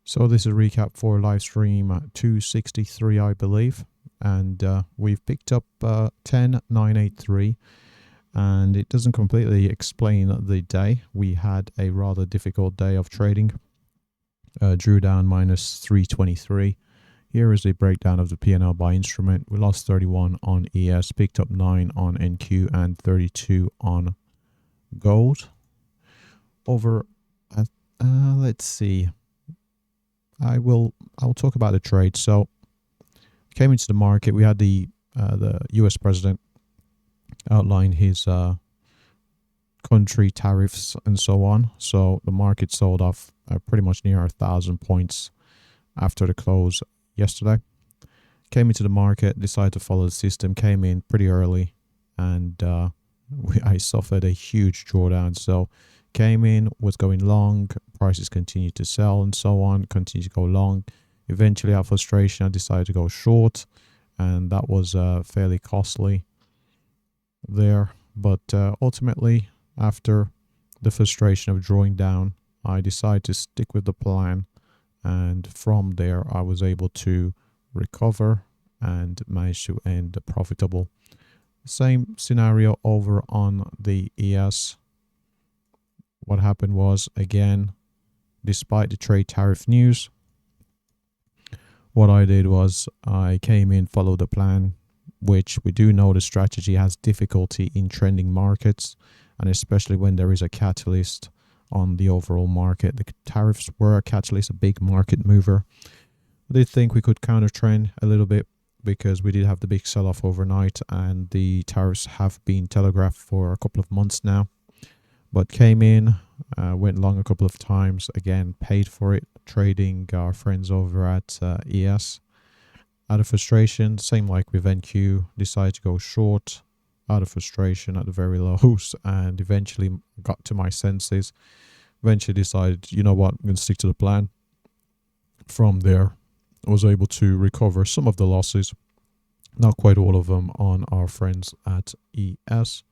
So this is a recap for live stream 263, I believe, and we've picked up 10983, and it doesn't completely explain the day. We had a rather difficult day of trading. Drew down minus 323. Here is a breakdown of the P&L by instrument. We lost 31 on ES, picked up 9 on NQ, and 32 on gold. Over at let's see. I'll talk about the trade. So came into the market. We had the US president outline his country tariffs and so on. So the market sold off pretty much near 1,000 points after the close yesterday. Came into the market, decided to follow the system, came in pretty early, and I suffered a huge drawdown. So came in, was going long, prices continued to sell and so on, continued to go long. Eventually, out of frustration, I decided to go short, and that was fairly costly there. But ultimately, after the frustration of drawing down, I decided to stick with the plan, and from there, I was able to recover and manage to end profitable. Same scenario over on the ES. What happened was, again, despite the trade tariff news, what I did was I came in, followed the plan, which we do know the strategy has difficulty in trending markets, and especially when there is a catalyst on the overall market. The tariffs were a catalyst, a big market mover. I did think we could counter trend a little bit because we did have the big sell-off overnight, and the tariffs have been telegraphed for a couple of months now. But came in, went long a couple of times, again paid for it, trading our friends over at ES. Out of frustration, same like with NQ, decided to go short out of frustration at the very lows, and eventually got to my senses. Eventually decided, you know what, I'm going to stick to the plan. From there, I was able to recover some of the losses, not quite all of them, on our friends at ES.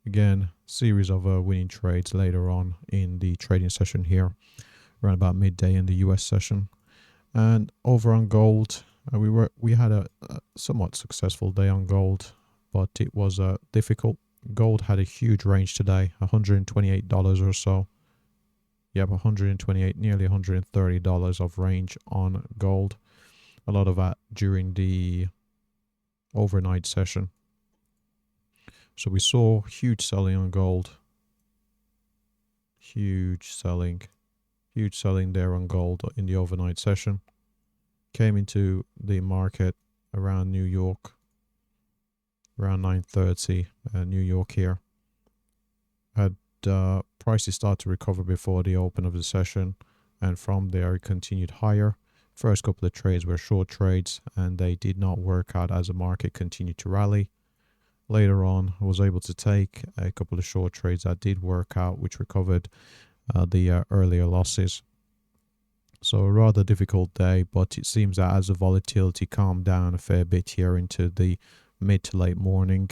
Again, series of winning trades later on in the trading session here, around about midday in the US session. And over on gold, we had a somewhat successful day on gold, but it was difficult. Gold had a huge range today, $128 or so. Yep, $128, nearly $130 of range on gold. A lot of that during the overnight session. So we saw huge selling on gold. Huge selling there on gold in the overnight session. Came into the market around New York, around 9:30 New York here. Had prices start to recover before the open of the session, and from there it continued higher. First couple of trades were short trades, and they did not work out as the market continued to rally. Later on, I was able to take a couple of short trades that did work out, which recovered the earlier losses. So a rather difficult day, but it seems that as the volatility calmed down a fair bit here into the mid to late morning,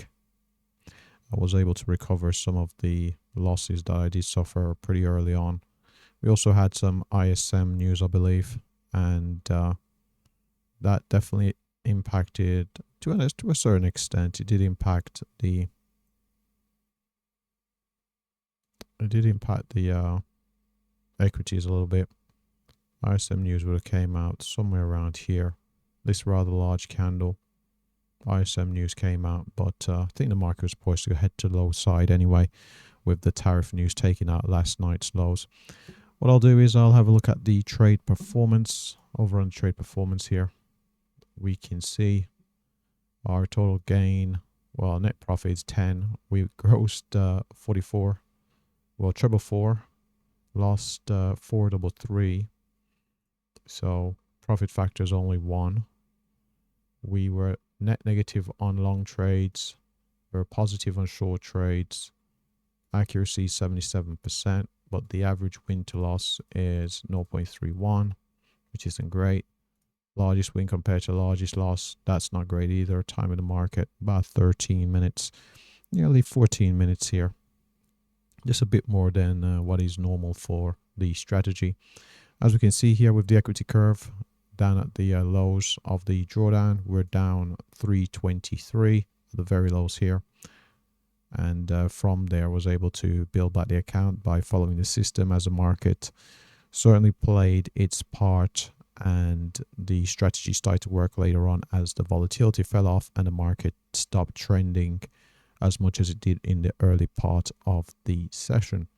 I was able to recover some of the losses that I did suffer pretty early on. We also had some ISM news, I believe, and that definitely impacted, to a certain extent, it did impact the equities a little bit. ISM news would have came out somewhere around here. This rather large candle. ISM news came out, but I think the market was poised to head to the low side anyway, with the tariff news taking out last night's lows. What I'll do is I'll have a look at the trade performance. Over on the trade performance here, we can see our total gain. Well, net profit is 10. We grossed 44. Well, treble 4. Lost 433. So profit factor is only 1. We were net negative on long trades. We were positive on short trades. Accuracy 77%, but the average win to loss is 0.31, which isn't great. Largest win compared to largest loss, that's not great either. Time of the market, about 13 minutes, nearly 14 minutes here. Just a bit more than what is normal for the strategy. As we can see here with the equity curve, down at the lows of the drawdown, we're down 323, the very lows here. And from there was able to build back the account by following the system, as the market certainly played its part, and the strategy started to work later on as the volatility fell off and the market stopped trending as much as it did in the early part of the session.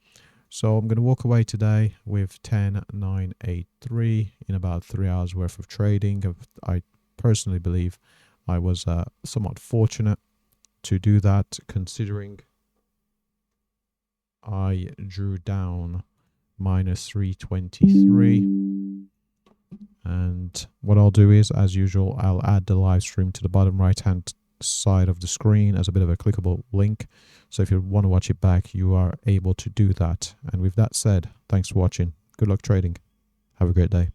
So I'm going to walk away today with 10,983 in about 3 hours worth of trading. I personally believe I was somewhat fortunate to do that, considering I drew down minus 323. And what I'll do is, as usual, I'll add the live stream to the bottom right hand side of the screen as a bit of a clickable link. So if you want to watch it back, you are able to do that. And with that said, thanks for watching. Good luck trading. Have a great day.